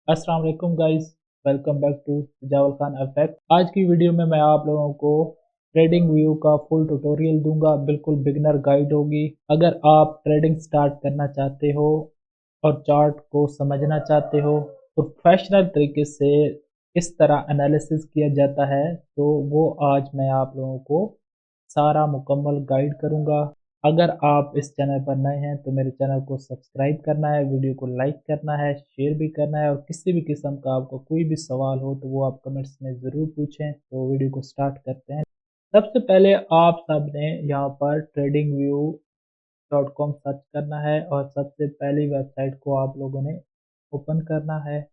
अस्सलाम वालेकुम guys, welcome back to जावल खान इफेक्ट। आज की वीडियो में मैं आप लोगों को ट्रेडिंग व्यू का फुल ट्यूटोरियल दूंगा। बिल्कुल बिगिनर गाइड होगी। अगर आप ट्रेडिंग स्टार्ट करना चाहते हो और चार्ट को समझना चाहते हो प्रोफेशनल तरीके से किस तरह एनालिसिस किया जाता है, तो वो आज मैं आप लोगों को सारा मुकम्मल गाइड करूंगा। अगर आप इस चैनल पर नए हैं तो मेरे चैनल को सब्सक्राइब करना है, वीडियो को लाइक करना है, शेयर भी करना है, और किसी भी किस्म का आपको कोई भी सवाल हो तो वो आप कमेंट्स में ज़रूर पूछें। तो वीडियो को स्टार्ट करते हैं। सबसे पहले आप सबने यहाँ पर tradingview.com सर्च करना है और सबसे पहली वेबसाइट को आप लोगों ने ओपन करना है।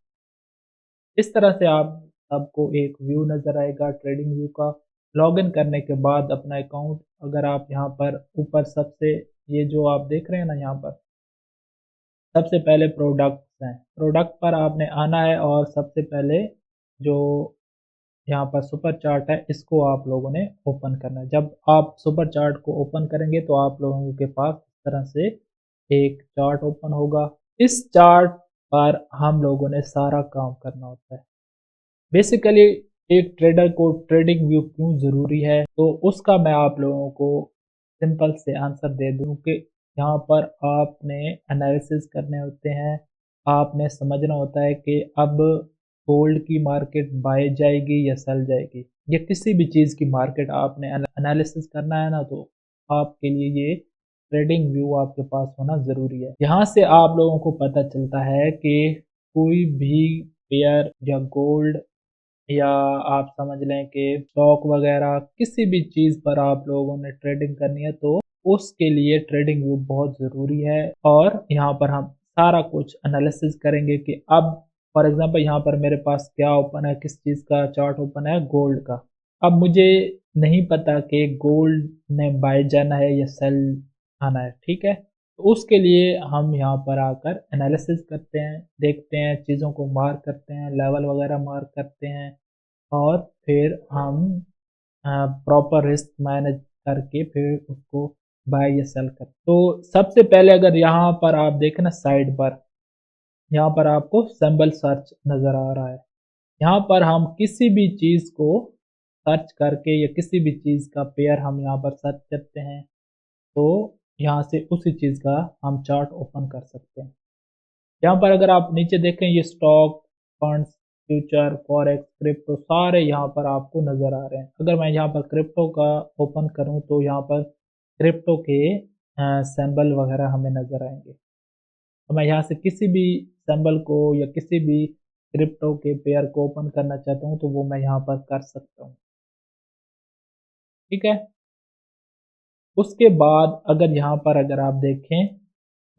इस तरह से आप सबको एक व्यू नज़र आएगा ट्रेडिंग व्यू का। लॉगिन करने के बाद अपना अकाउंट, अगर आप यहाँ पर ऊपर सबसे ये जो आप देख रहे हैं ना, यहाँ पर सबसे पहले प्रोडक्ट्स हैं। प्रोडक्ट पर आपने आना है और सबसे पहले जो यहाँ पर सुपर चार्ट है इसको आप लोगों ने ओपन करना है। जब आप सुपर चार्ट को ओपन करेंगे तो आप लोगों के पास इस तरह से एक चार्ट ओपन होगा। इस चार्ट पर हम लोगों ने सारा काम करना होता है। बेसिकली एक ट्रेडर को ट्रेडिंग व्यू क्यों ज़रूरी है, तो उसका मैं आप लोगों को सिंपल से आंसर दे दूं कि यहाँ पर आपने एनालिसिस करने होते हैं। आपने समझना होता है कि अब गोल्ड की मार्केट बाय जाएगी या सेल जाएगी, या किसी भी चीज़ की मार्केट आपने एनालिसिस करना है ना, तो आपके लिए ये ट्रेडिंग व्यू आपके पास होना ज़रूरी है। यहाँ से आप लोगों को पता चलता है कि कोई भी पेयर या गोल्ड, या आप समझ लें कि स्टॉक वगैरह किसी भी चीज़ पर आप लोगों ने ट्रेडिंग करनी है, तो उसके लिए ट्रेडिंग व्यू बहुत ज़रूरी है। और यहाँ पर हम सारा कुछ एनालिसिस करेंगे कि अब फॉर एग्जांपल यहाँ पर मेरे पास क्या ओपन है, किस चीज़ का चार्ट ओपन है, गोल्ड का। अब मुझे नहीं पता कि गोल्ड ने बाय जाना है या सेल आना है, ठीक है। तो उसके लिए हम यहाँ पर आकर एनालिसिस करते हैं, देखते हैं, चीज़ों को मार्क करते हैं, लेवल वगैरह मार्क करते हैं, और फिर हम प्रॉपर रिस्क मैनेज करके फिर उसको बाय या सेल कर। तो सबसे पहले अगर यहाँ पर आप देखें ना, साइड पर यहाँ पर आपको सिंबल सर्च नज़र आ रहा है। यहाँ पर हम किसी भी चीज़ को सर्च करके या किसी भी चीज़ का पेयर हम यहाँ पर सर्च करते हैं, तो यहाँ से उसी चीज़ का हम चार्ट ओपन कर सकते हैं। यहाँ पर अगर आप नीचे देखें, ये stock, funds, future, forex, crypto सारे यहाँ पर आपको नज़र आ रहे हैं। अगर मैं यहाँ पर क्रिप्टो का ओपन करूँ तो यहाँ पर क्रिप्टो के सिंबल वगैरह हमें नज़र आएंगे। तो मैं यहाँ से किसी भी सिंबल को या किसी भी क्रिप्टो के पेयर को ओपन करना चाहता हूँ तो वो मैं यहाँ पर कर सकता हूँ, ठीक है। उसके बाद अगर यहाँ पर अगर आप देखें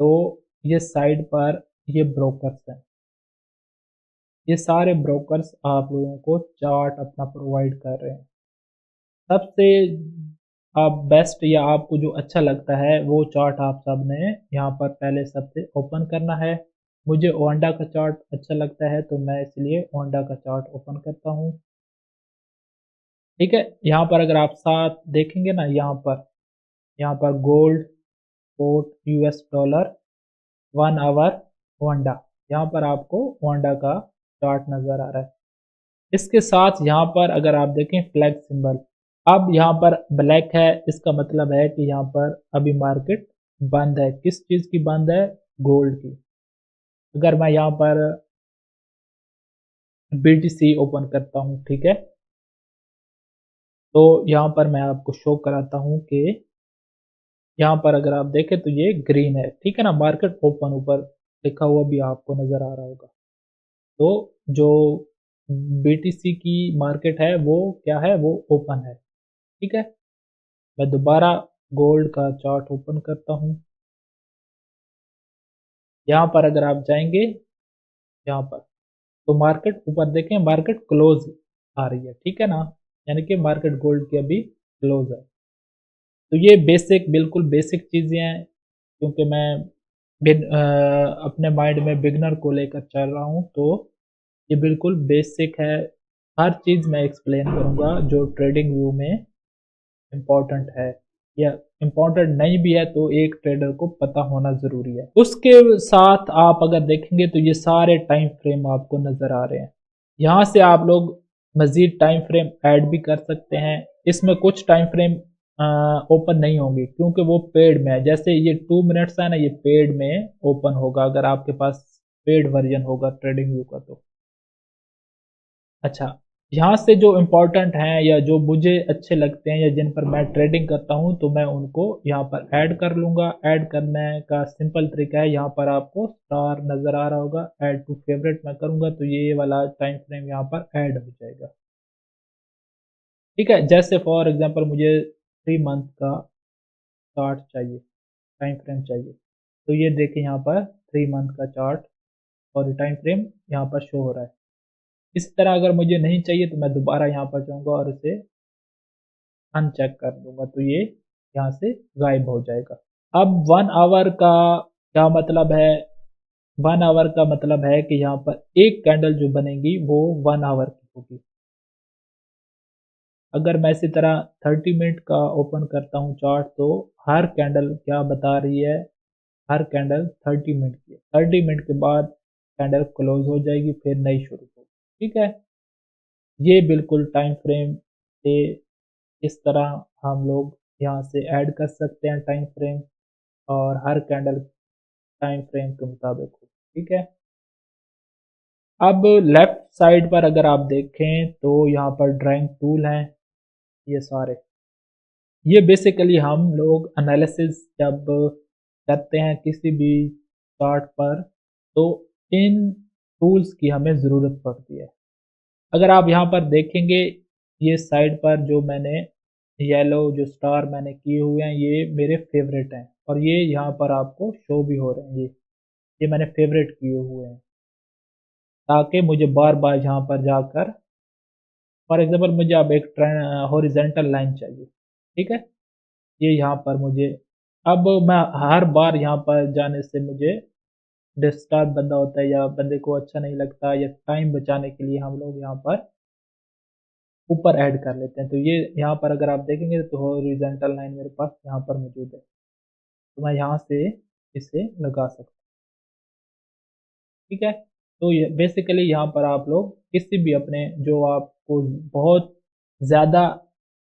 तो ये साइड पर ये ब्रोकर्स हैं। ये सारे ब्रोकर्स आप लोगों को चार्ट अपना प्रोवाइड कर रहे हैं। सबसे आप बेस्ट या आपको जो अच्छा लगता है वो चार्ट आप सब ने यहाँ पर पहले सबसे ओपन करना है। मुझे ओंडा का चार्ट अच्छा लगता है तो मैं इसलिए ओंडा का चार्ट ओपन करता हूँ, ठीक है। यहाँ पर अगर आप साथ देखेंगे ना, यहाँ पर gold, spot, US dollar, 1 hour, OANDA, यहाँ पर आपको ओंडा का चार्ट नज़र आ रहा है। इसके साथ यहाँ पर अगर आप देखें फ्लैग सिंबल, अब यहाँ पर ब्लैक है, इसका मतलब है कि यहाँ पर अभी मार्केट बंद है। किस चीज़ की बंद है? गोल्ड की। अगर मैं यहाँ पर BTC ओपन करता हूँ, ठीक है, तो यहाँ पर मैं आपको शो कराता हूँ कि यहाँ पर अगर आप देखें तो ये ग्रीन है, ठीक है ना, मार्केट ओपन ऊपर लिखा हुआ भी आपको नज़र आ रहा होगा। तो जो BTC की मार्केट है वो क्या है, वो ओपन है, ठीक है। मैं दोबारा गोल्ड का चार्ट ओपन करता हूँ। यहाँ पर अगर आप जाएंगे यहाँ पर, तो मार्केट ऊपर देखें, मार्केट क्लोज आ रही है, ठीक है ना, यानी कि मार्केट गोल्ड की अभी क्लोज है। तो ये बेसिक, बिल्कुल बेसिक चीज़ें हैं, क्योंकि मैं अपने माइंड में बिगनर को लेकर चल रहा हूँ, तो ये बिल्कुल बेसिक है। हर चीज़ मैं एक्सप्लेन करूँगा जो ट्रेडिंग व्यू में इम्पोर्टेंट है। या इम्पोर्टेंट नहीं भी है तो एक ट्रेडर को पता होना ज़रूरी है। उसके साथ आप अगर देखेंगे तो ये सारे टाइम फ्रेम आपको नज़र आ रहे हैं। यहाँ से आप लोग मज़ीद टाइम फ्रेम ऐड भी कर सकते हैं। इसमें कुछ टाइम फ्रेम ओपन नहीं होंगे क्योंकि वो पेड में है। जैसे ये 2 मिनट्स है ना, ये पेड में ओपन होगा अगर आपके पास पेड वर्ज़न होगा ट्रेडिंग व्यू का तो। अच्छा, यहाँ से जो इम्पोर्टेंट हैं या जो मुझे अच्छे लगते हैं या जिन पर मैं ट्रेडिंग करता हूँ तो मैं उनको यहाँ पर ऐड कर लूँगा। ऐड करने का सिंपल तरीका है, यहाँ पर आपको स्टार नज़र आ रहा होगा, ऐड टू फेवरेट मैं करूँगा तो ये वाला टाइम फ्रेम यहाँ पर ऐड हो जाएगा। ठीक है, जैसे फॉर एग्ज़ाम्पल मुझे 3 मंथ का चार्ट चाहिए, टाइम फ्रेम चाहिए। तो ये देखिए यहाँ पर 3 मंथ का चार्ट और टाइम फ्रेम यहाँ पर शो हो रहा है। इसी तरह अगर मुझे नहीं चाहिए तो मैं दोबारा यहाँ पर जाऊँगा और इसे अनचेक कर दूँगा तो ये यहाँ से गायब हो जाएगा। अब 1 आवर का क्या मतलब है? 1 आवर का मतलब है कि यहाँ पर एक कैंडल जो बनेगी वो 1 आवर की होगी। अगर मैं इसी तरह 30 मिनट का ओपन करता हूँ चार्ट तो हर कैंडल क्या बता रही है? हर कैंडल 30 मिनट की है। 30 मिनट के बाद कैंडल क्लोज़ हो जाएगी फिर नई शुरू होगी। ठीक है? ये बिल्कुल टाइम फ्रेम से इस तरह हम लोग यहाँ से ऐड कर सकते हैं टाइम फ्रेम और हर कैंडल टाइम फ्रेम के मुताबिक हो। ठीक है। अब लेफ्ट साइड पर अगर आप देखें तो यहाँ पर ड्राइंग टूल हैं ये सारे। ये बेसिकली हम लोग एनालिसिस जब करते हैं किसी भी चार्ट पर तो इन टूल्स की हमें ज़रूरत पड़ती है। अगर आप यहाँ पर देखेंगे ये साइड पर जो मैंने येलो जो स्टार मैंने किए हुए हैं ये मेरे फेवरेट हैं और ये यहाँ पर आपको शो भी हो रहे हैं ये मैंने फेवरेट किए हुए हैं ताकि मुझे बार बार यहाँ पर जाकर फॉर एग्जांपल मुझे अब एक हॉरिजेंटल लाइन चाहिए। ठीक है, ये यहाँ पर मुझे अब मैं हर बार यहाँ पर जाने से मुझे डिस्टर्ब बंदा होता है या बंदे को अच्छा नहीं लगता या टाइम बचाने के लिए हम लोग यहाँ पर ऊपर ऐड कर लेते हैं। तो ये यहाँ पर अगर आप देखेंगे तो हॉरिजॉन्टल लाइन मेरे पास यहाँ पर मौजूद है। तो मैं यहाँ से इसे लगा सकता हूँ। ठीक है? तो ये बेसिकली यहाँ पर आप लोग किसी भी अपने जो आपको बहुत ज़्यादा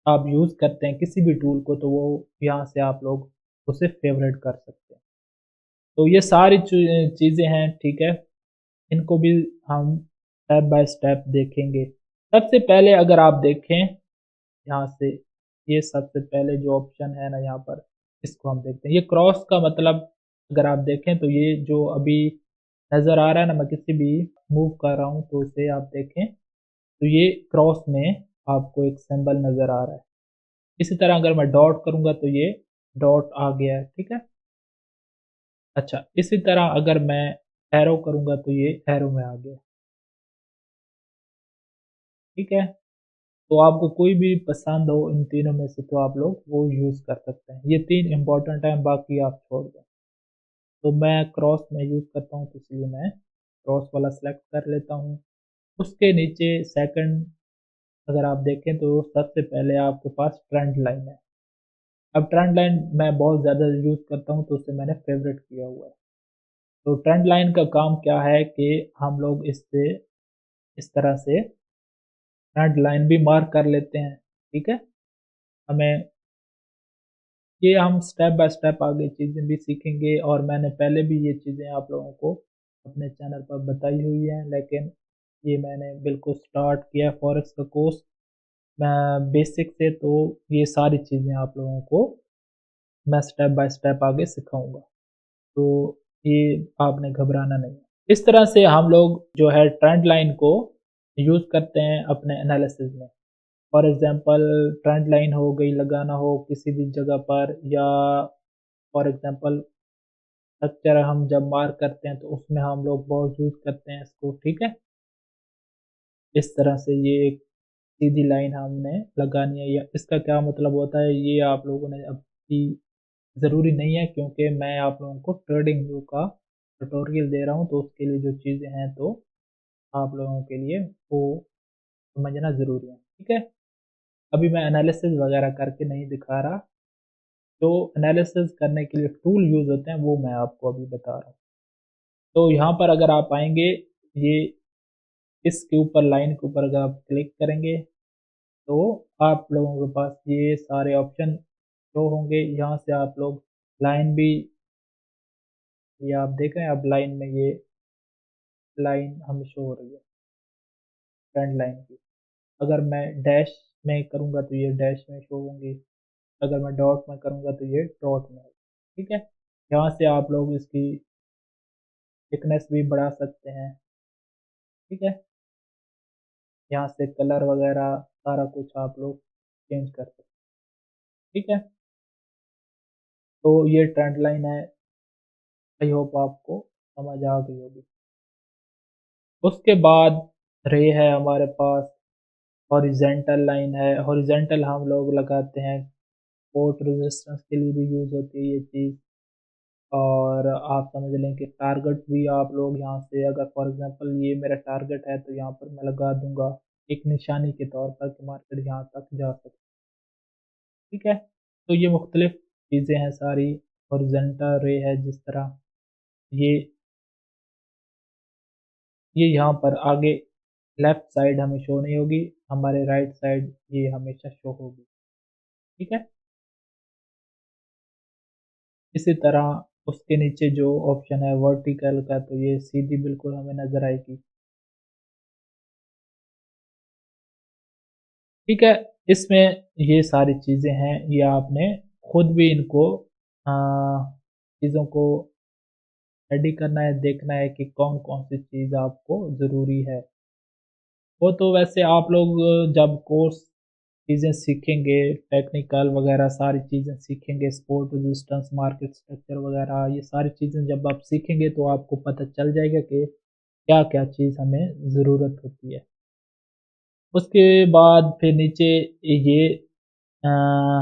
आप यूज़ करते हैं किसी भी टूल को तो वो यहाँ से आप लोग उसे फ़ेवरेट कर सकते हैं। तो ये सारी चीज़ें हैं, ठीक है? इनको भी हम स्टेप बाय स्टेप देखेंगे। सबसे पहले अगर आप देखें यहाँ से ये सबसे पहले जो ऑप्शन है ना यहाँ पर इसको हम देखते हैं। ये क्रॉस का मतलब अगर आप देखें तो ये जो अभी नज़र आ रहा है ना मैं किसी भी मूव कर रहा हूँ तो उसे आप देखें तो ये क्रॉस में आपको एक सिंबल नज़र आ रहा है। इसी तरह अगर मैं डॉट करूँगा तो ये डॉट आ गया है, ठीक है? अच्छा, इसी तरह अगर मैं एरो करूँगा तो ये एरो में आ गया, ठीक है? तो आपको कोई भी पसंद हो इन तीनों में से तो आप लोग वो यूज़ कर सकते हैं। ये 3 इम्पोर्टेंट हैं, बाकी आप छोड़ दें। तो मैं क्रॉस में यूज़ करता हूँ तो इसलिए मैं क्रॉस वाला सेलेक्ट कर लेता हूँ। उसके नीचे सेकंड अगर आप देखें तो सबसे पहले आपके पास ट्रेंड लाइन है। अब ट्रेंड लाइन मैं बहुत ज़्यादा यूज़ करता हूँ तो उसे मैंने फ़ेवरेट किया हुआ है। तो ट्रेंड लाइन का काम क्या है कि हम लोग इससे इस तरह से ट्रेंड लाइन भी मार्क कर लेते हैं, ठीक है? हमें ये हम स्टेप बाय स्टेप आगे चीज़ें भी सीखेंगे और मैंने पहले भी ये चीज़ें आप लोगों को अपने चैनल पर बताई हुई हैं, लेकिन ये मैंने बिल्कुल स्टार्ट किया है फॉरेक्स का कोर्स मैं बेसिक से, तो ये सारी चीज़ें आप लोगों को मैं स्टेप बाय स्टेप आगे सिखाऊँगा। तो ये आपने घबराना नहीं है। इस तरह से हम लोग जो है ट्रेंड लाइन को यूज़ करते हैं अपने एनालिसिस में। फॉर एग्ज़ाम्पल ट्रेंड लाइन हो गई लगाना हो किसी भी जगह पर या फॉर एग्ज़ाम्पल स्ट्रक्चर हम जब मार्क करते हैं तो उसमें हम लोग बहुत यूज़ करते हैं इसको, ठीक है? इस तरह से ये एक सीधी लाइन हमने लगानी है या इसका क्या मतलब होता है ये आप लोगों ने अब की ज़रूरी नहीं है क्योंकि मैं आप लोगों को ट्रेडिंग व्यू का ट्यूटोरियल दे रहा हूँ तो उसके लिए जो चीज़ें हैं तो आप लोगों के लिए वो समझना ज़रूरी है, ठीक है? अभी मैं एनालिसिस वगैरह करके नहीं दिखा रहा, जो एनालिसिस करने के लिए टूल यूज़ होते हैं वो मैं आपको अभी बता रहा हूँ। तो यहाँ पर अगर आप आएँगे, ये इसके ऊपर लाइन के ऊपर अगर आप क्लिक करेंगे तो आप लोगों के पास ये सारे ऑप्शन शो होंगे। यहाँ से आप लोग लाइन भी, ये आप देख रहे हैं अब लाइन में ये लाइन हमें शो हो रही है ट्रेंड लाइन की। अगर मैं डैश में करूँगा तो ये डैश में शो होंगी, अगर मैं डॉट में करूँगा तो ये डॉट में होगी, ठीक है। यहाँ से आप लोग इसकी थिकनेस भी बढ़ा सकते हैं, ठीक है। यहाँ से कलर वगैरह सारा कुछ आप लोग चेंज कर सकते हैं, ठीक है। तो ये ट्रेंड लाइन है, आई होप आपको समझ आ गई होगी। उसके बाद रे है हमारे पास, हॉरिजेंटल लाइन है। हॉरिजेंटल हम लोग लगाते हैं, पोर्ट रेजिस्टेंस के लिए भी यूज़ होती है ये चीज़। और आप समझ लें कि टारगेट भी आप लोग यहाँ से, अगर फॉर एग्जांपल ये मेरा टारगेट है तो यहाँ पर मैं लगा दूंगा एक निशानी के तौर पर कि मार्केट यहाँ तक जा सके, ठीक है। तो ये मुख्तलिफ चीज़ें हैं सारी। हॉरिजॉन्टल रे है जिस तरह ये ये यहाँ पर आगे लेफ्ट साइड हमें शो नहीं होगी, हमारे राइट साइड ये हमेशा शो होगी, ठीक है। इसी तरह उसके नीचे जो ऑप्शन है वर्टिकल का, तो ये सीधी बिल्कुल हमें नज़र आएगी, ठीक है। इसमें ये सारी चीज़ें हैं, ये आपने खुद भी इनको चीज़ों को स्टडी करना है, देखना है कि कौन-कौन सी चीज़ आपको ज़रूरी है। वो तो वैसे आप लोग जब कोर्स चीज़ें सीखेंगे, टेक्निकल वगैरह सारी चीज़ें सीखेंगे, सपोर्ट रेजिस्टेंस, मार्केट स्ट्रक्चर वगैरह ये सारी चीज़ें जब आप सीखेंगे तो आपको पता चल जाएगा कि क्या-क्या चीज़ हमें ज़रूरत होती है। उसके बाद फिर नीचे ये अ,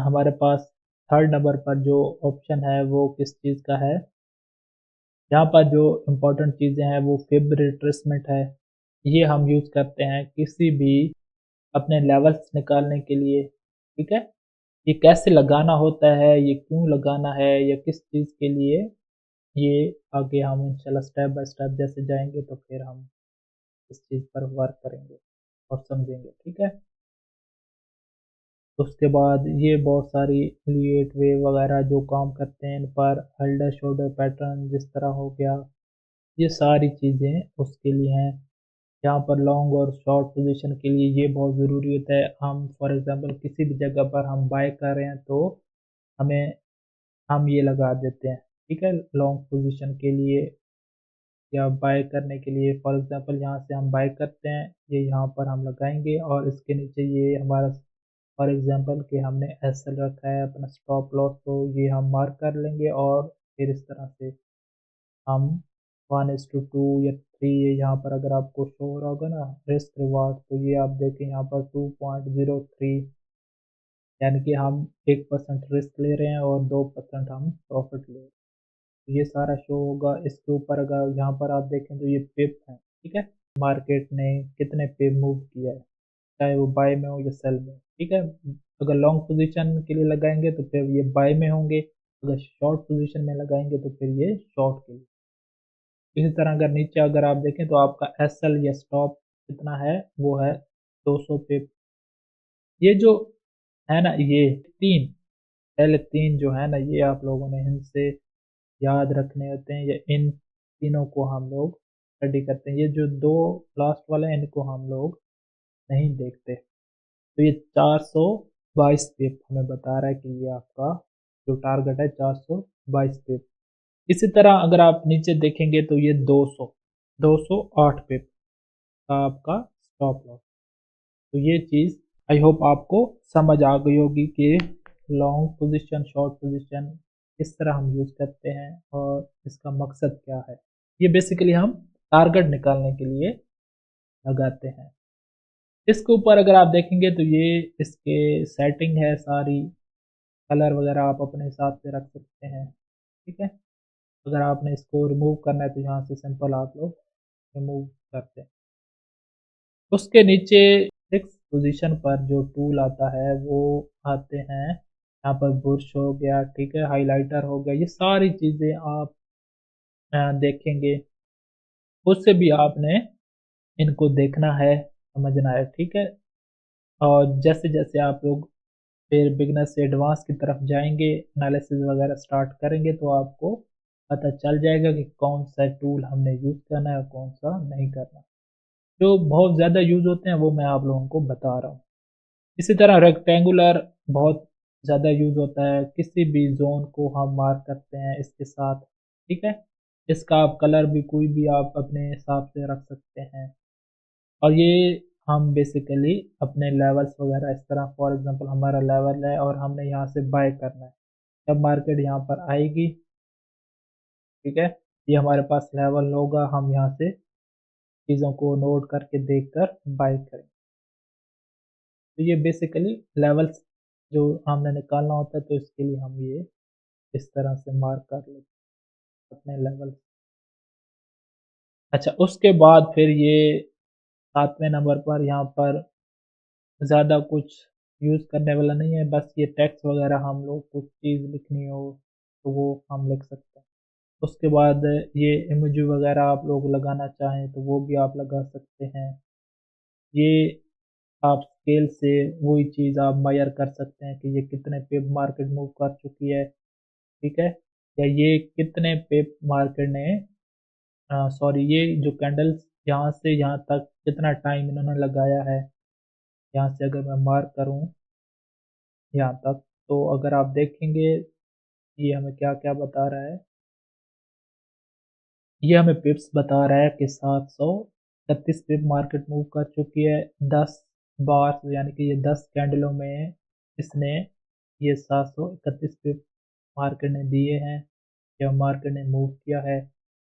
हमारे पास थर्ड नंबर पर जो ऑप्शन है वो किस चीज़ का है? यहाँ पर जो इम्पोर्टेंट चीज़ें हैं वो फिब रिट्रेसमेंट है। ये हम यूज़ करते हैं किसी भी अपने लेवल्स निकालने के लिए, ठीक है? ये कैसे लगाना होता है, ये क्यों लगाना है या किस चीज़ के लिए, ये आगे हम इंशाल्लाह स्टेप बाय स्टेप जैसे जाएँगे तो फिर हम इस चीज़ पर वर्क करेंगे और समझेंगे, ठीक है? उसके बाद ये बहुत सारी एलिवेट वेव वगैरह जो काम करते हैं इन पर, हेल्डर शोल्डर पैटर्न जिस तरह हो गया, ये सारी चीज़ें उसके लिए हैं। यहाँ पर लॉन्ग और शॉर्ट पोजीशन के लिए ये बहुत ज़रूरी होता है। हम फॉर एग्ज़ाम्पल किसी भी जगह पर हम बाय कर रहे हैं तो हमें हम ये लगा देते हैं, ठीक है? लॉन्ग पोजीशन के लिए या बाय करने के लिए फॉर एग्ज़ाम्पल यहाँ से हम बाय करते हैं, ये यहाँ पर हम लगाएँगे और इसके नीचे ये हमारा फॉर एग्ज़ाम्पल कि हमने एसएल रखा है अपना स्टॉप लॉस, तो ये हम मार्क कर लेंगे और फिर इस तरह से हम 1:2 या 3, ये यहाँ पर अगर आपको शो हो रहा होगा ना रिस्क रिवार्ड, तो ये आप देखें यहाँ पर 2.03, यानी कि हम 1% रिस्क ले रहे हैं और 2% हम प्रॉफिट ले रहे हैं। तो ये सारा शो होगा। इसके ऊपर अगर यहाँ पर आप देखें तो ये पिप है, ठीक है। मार्केट ने कितने पिप मूव किया है, चाहे वो बाय में हो या सेल में, ठीक है। अगर लॉन्ग पोजीशन के लिए लगाएंगे तो फिर ये बाय में होंगे, अगर शॉर्ट पोजीशन में लगाएंगे तो फिर ये शॉर्ट के लिए। इसी तरह अगर नीचे अगर आप देखें तो आपका एसएल या स्टॉप कितना है, वो है 200 पिप। ये जो है ना, ये तीन, पहले तीन जो है ना, ये आप लोगों ने इनसे याद रखने होते हैं, या इन तीनों को हम लोग स्टडी करते हैं। ये जो दो लास्ट वाले हैं इनको हम लोग नहीं देखते। तो ये 422 पिप हमें बता रहा है कि ये आपका जो टारगेट है 422 पिप। इसी तरह अगर आप नीचे देखेंगे तो ये 208 पिप का आपका स्टॉप लॉस। तो ये चीज़ आई होप आपको समझ आ गई होगी कि लॉन्ग पोजीशन, शॉर्ट पोजीशन किस तरह हम यूज़ करते हैं और इसका मकसद क्या है। ये बेसिकली हम टारगेट निकालने के लिए लगाते हैं। इसके ऊपर अगर आप देखेंगे तो ये इसके सेटिंग है सारी, कलर वगैरह आप अपने हिसाब से रख सकते हैं, ठीक है। अगर आपने इसको रिमूव करना है तो यहाँ से सिंपल आप लोग रिमूव करते हैं। उसके नीचे 6 पोजीशन पर जो टूल आता है वो आते हैं यहाँ पर बुर्श हो गया, ठीक है, हाइलाइटर हो गया, ये सारी चीज़ें आप देखेंगे। उससे भी आपने इनको देखना है, समझना है, ठीक है? और जैसे-जैसे आप लोग फिर बिगिनर से एडवांस की तरफ जाएँगे, एनालिसिस वगैरह स्टार्ट करेंगे तो आपको पता चल जाएगा कि कौन-सा टूल हमने यूज़ करना है और कौन-सा नहीं करना। जो बहुत ज़्यादा यूज़ होते हैं वो मैं आप लोगों को बता रहा हूँ। इसी तरह रेक्टेंगुलर बहुत ज़्यादा यूज़ होता है, किसी भी ज़ोन को हम मार्क करते हैं इसके साथ, ठीक है? इसका आप कलर भी कोई भी आप अपने हिसाब से रख सकते हैं। और ये हम बेसिकली अपने लेवल्स वगैरह इस तरह फॉर एग्ज़ाम्पल हमारा लेवल है और हमने यहाँ से बाय करना है। जब मार्केट यहाँ पर आएगी, ठीक है? ये हमारे पास लेवल होगा, हम यहाँ से चीज़ों को नोट करके देखकर बाय करेंगे। तो ये बेसिकली लेवल्स जो हमने निकालना होता है तो इसके लिए हम ये इस तरह से मार्क कर लेते हैं अपने लेवल। अच्छा, उसके बाद फिर ये 7वें नंबर पर यहाँ पर ज़्यादा कुछ यूज़ करने वाला नहीं है, बस ये टेक्स्ट वगैरह हम लोग कुछ चीज़ लिखनी हो तो वो हम लिख सकते हैं। उसके बाद ये इमोजी वगैरह आप लोग लगाना चाहें तो वो भी आप लगा सकते हैं। ये आप स्केल से वही चीज़ आप मेज़र कर सकते हैं कि ये कितने पिप मार्केट मूव कर चुकी है, ठीक है? या ये कितने पिप मार्केट ने सॉरी, ये जो कैंडल्स यहाँ से यहाँ तक कितना टाइम इन्होंने लगाया है, यहाँ से अगर मैं मार्क करूँ यहाँ तक, तो अगर आप देखेंगे ये हमें क्या-क्या बता रहा है। ये हमें पिप्स बता रहा है कि 731 पिप मार्केट मूव कर चुकी है। 10 बार यानी कि ये 10 कैंडलों में इसने ये 731 पिप मार्केट ने दिए हैं या मार्केट ने मूव किया है।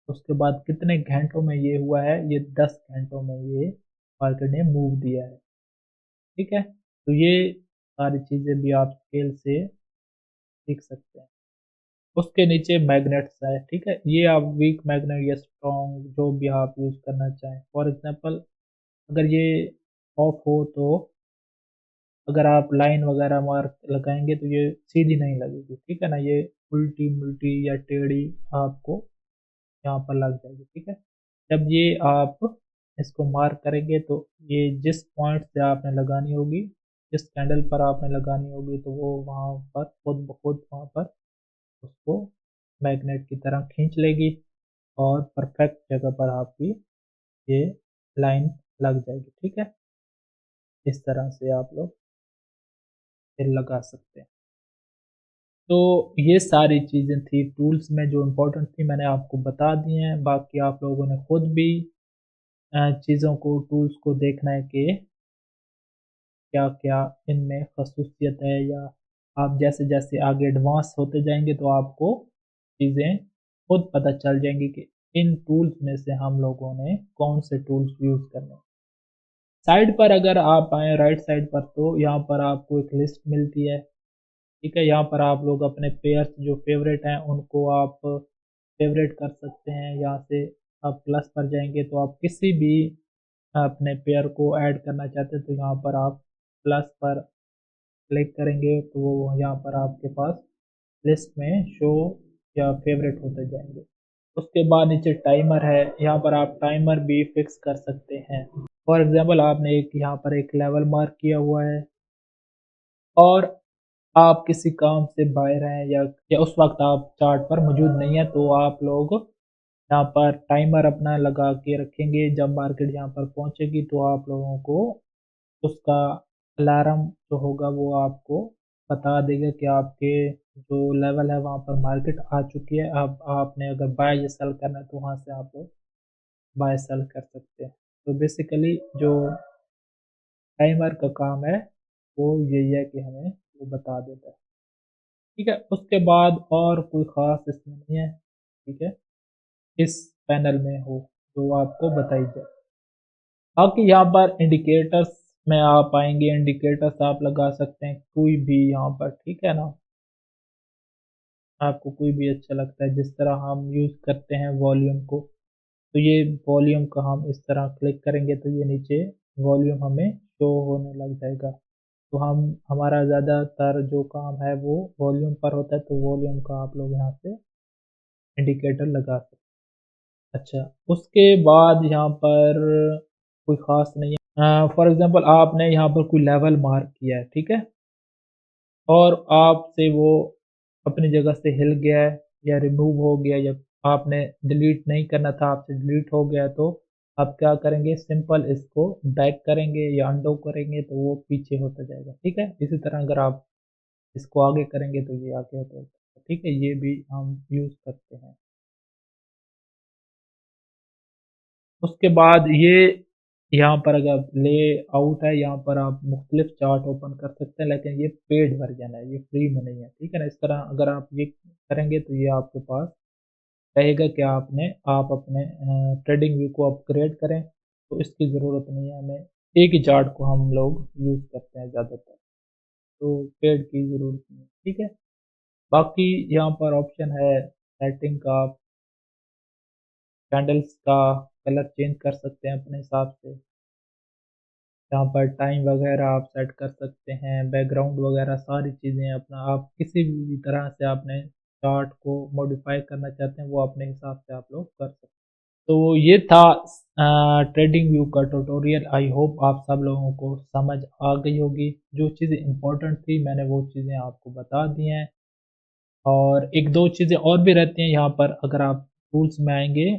उसके बाद कितने घंटों में ये हुआ है, ये 10 घंटों में ये मार्केट ने मूव दिया है, ठीक है? तो ये सारी चीज़ें भी आप स्केल से सीख सकते हैं। उसके नीचे मैग्नेट्स है, ठीक है? ये आप वीक मैग्नेट या स्ट्रॉन्ग जो भी आप यूज़ करना चाहें। फॉर एग्ज़ाम्पल अगर ये ऑफ हो तो अगर आप लाइन वगैरह मार्क लगाएँगे तो ये सीधी नहीं लगेगी, ठीक है ना? ये उल्टी-मुल्टी या टेढ़ी आपको यहाँ पर लग जाएगी, ठीक है? जब ये आप इसको मार्क करेंगे तो ये जिस पॉइंट से आपने लगानी होगी, जिस कैंडल पर आपने लगानी होगी तो वो वहाँ पर खुद ब खुद वहाँ पर उसको मैग्नेट की तरह खींच लेगी और परफेक्ट जगह पर आपकी ये लाइन लग जाएगी, ठीक है? इस तरह से आप लोग फिर लगा सकते हैं। तो ये सारी चीज़ें थी टूल्स में जो इम्पोर्टेंट थी मैंने आपको बता दी हैं, बाकी आप लोगों ने खुद भी चीज़ों को टूल्स को देखना है कि क्या-क्या इनमें ख़ासूसियत है या आप जैसे-जैसे आगे एडवांस होते जाएँगे तो आपको चीज़ें खुद पता चल जाएँगी कि इन टूल्स में से हम लोगों ने कौन से टूल्स यूज़ करने हैं। साइड पर अगर आप आएँ राइट साइड पर तो यहाँ पर आपको एक लिस्ट मिलती है, ठीक है? यहाँ पर आप लोग अपने पेयर्स जो फ़ेवरेट हैं उनको आप फ़ेवरेट कर सकते हैं। यहाँ से आप प्लस पर जाएँगे तो आप किसी भी अपने पेयर को ऐड करना चाहते हैं तो यहाँ पर आप प्लस पर क्लिक करेंगे तो वो यहाँ पर आपके पास लिस्ट में शो या फ़ेवरेट होते जाएँगे। उसके बाद नीचे टाइमर है, यहाँ पर आप टाइमर भी फ़िक्स कर सकते हैं। फॉर एग्ज़ाम्पल आपने एक यहाँ पर एक लेवल मार्क किया हुआ है और आप किसी काम से बाहर हैं या उस वक़्त आप चार्ट पर मौजूद नहीं हैं, तो आप लोग यहाँ पर टाइमर अपना लगा के रखेंगे। जब मार्केट यहाँ पर पहुँचेगी तो आप लोगों को उसका अलार्म जो होगा वो आपको बता देगा कि आपके जो लेवल है वहाँ पर मार्केट आ चुकी है। अब आपने अगर बाय या सेल करना है तो वहाँ से आप लोग बाय सेल कर सकते हैं। तो बेसिकली जो टाइमर का काम है वो यही है कि हमें वो बता देता है। ठीक है, उसके बाद और कोई ख़ास इसमें नहीं है, ठीक है, इस पैनल में हो जो आपको बताई जाए। बाकी यहाँ पर इंडिकेटर्स में आप आएँगे, इंडिकेटर्स आप लगा सकते हैं कोई भी यहाँ पर, ठीक है ना? आपको कोई भी अच्छा लगता है जिस तरह हम यूज़ करते हैं वॉल्यूम को, तो ये वॉल्यूम का हम इस तरह क्लिक करेंगे तो ये नीचे वॉल्यूम हमें शो होने लग जाएगा। तो हम हमारा ज़्यादातर जो काम है वो वॉल्यूम पर होता है, तो वॉल्यूम का आप लोग यहाँ से इंडिकेटर लगा सकते हैं। अच्छा, उसके बाद यहाँ पर कोई ख़ास नहीं है। फॉर एग्ज़ाम्पल आपने यहाँ पर कोई लेवल मार्क किया है, ठीक है? और आपसे वो अपनी जगह से हिल गया है या रिमूव हो गया या आपने डिलीट नहीं करना था, आपसे डिलीट हो गया, तो आप क्या करेंगे, सिंपल इसको बैक करेंगे या अनडू करेंगे तो वो पीछे होता जाएगा, ठीक है? इसी तरह अगर आप इसको आगे करेंगे तो ये आगे होता जाएगा, ठीक है? ये भी हम यूज़ करते हैं। उसके बाद ये यहाँ पर अगर लेआउट है, यहाँ पर आप मुख्तलिफ चार्ट ओपन कर सकते हैं, लेकिन ये पेड वर्जन है, ये फ्री में नहीं है, ठीक है ना? इस तरह अगर आप ये करेंगे तो ये आपके पास रहेगा कि आप अपने ट्रेडिंग व्यू को अपग्रेड करें, तो इसकी ज़रूरत नहीं है हमें। एक ही चार्ट को हम लोग यूज़ करते हैं ज़्यादातर, तो पेड की ज़रूरत नहीं है, ठीक है? बाकी यहाँ पर ऑप्शन है सेटिंग का, आप कैंडल्स का कलर चेंज कर सकते हैं अपने हिसाब से। यहाँ पर टाइम वगैरह आप सेट कर सकते हैं, बैकग्राउंड वगैरह सारी चीज़ें अपना आप किसी भी तरह से आपने चार्ट को मॉडिफ़ाई करना चाहते हैं, वो अपने हिसाब से आप लोग कर सकते हैं। तो ये था ट्रेडिंग व्यू का ट्यूटोरियल। आई होप आप सब लोगों को समझ आ गई होगी। जो चीज़ें इम्पोर्टेंट थी मैंने वो चीज़ें आपको बता दी हैं, और एक दो चीज़ें और भी रहती हैं यहाँ पर। अगर आप टूल्स में आएँगे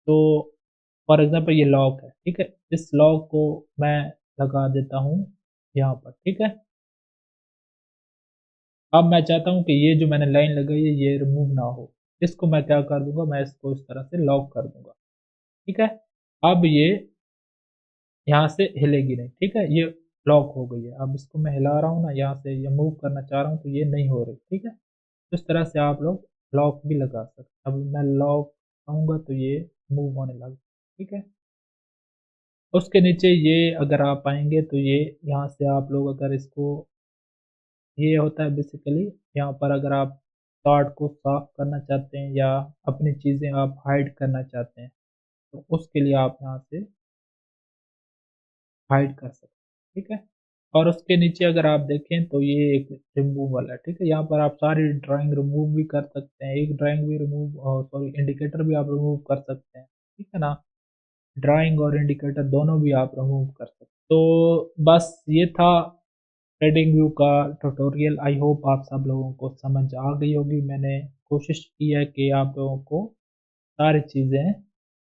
तो फॉर एग्ज़ाम्पल ये लॉक है, ठीक है? इस लॉक को मैं लगा देता हूँ यहाँ पर, ठीक है? अब मैं चाहता हूँ कि ये जो मैंने लाइन लगाई है ये रिमूव ना हो। इसको मैं क्या कर दूँगा, मैं इसको इस तरह से लॉक कर दूँगा, ठीक है? अब ये यहाँ से हिलेगी नहीं, ठीक है? ये लॉक हो गई है। अब इसको मैं हिला रहा हूँ ना, यहाँ से ये मूव करना चाह रहा हूँ तो ये नहीं हो रही, ठीक है? इस तरह से आप लोग लॉक भी लगा सकते हैं। अब मैं लॉक कहूँगा तो ये मूव होने लगा, ठीक है? उसके नीचे ये अगर आप आएँगे तो ये यहाँ से आप लोग अगर इसको, ये होता है बेसिकली यहाँ पर अगर आप चार्ट को साफ करना चाहते हैं या अपनी चीज़ें आप हाइड करना चाहते हैं, तो उसके लिए आप यहाँ से हाइड कर सकते हैं, ठीक है? और उसके नीचे अगर आप देखें तो ये एक रिमूवल है, ठीक है? यहाँ पर आप सारी ड्राइंग रिमूव भी कर सकते हैं, एक ड्राइंग भी रिमूव सॉरी इंडिकेटर भी आप रिमूव कर सकते हैं, ठीक है ना? ड्राइंग और इंडिकेटर दोनों भी आप रिमूव कर सकते हैं। तो बस ये था ट्रेडिंग व्यू का ट्यूटोरियल। आई होप आप सब लोगों को समझ आ गई होगी। मैंने कोशिश की है कि आप लोगों को सारी चीज़ें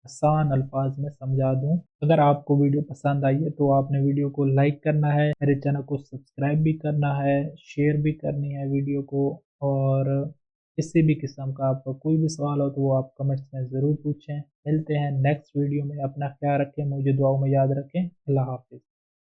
आसान अल्फाज में समझा दूँ। अगर आपको वीडियो पसंद आई है तो आपने वीडियो को लाइक करना है, मेरे चैनल को सब्सक्राइब भी करना है, शेयर भी करनी है वीडियो को, और किसी भी किस्म का आपका कोई भी सवाल हो तो वो आप कमेंट्स में ज़रूर पूछें। मिलते हैं नेक्स्ट वीडियो में। अपना ख्याल रखें, मुझे दुआओं में याद रखें। अल्लाह हाफ़िज़।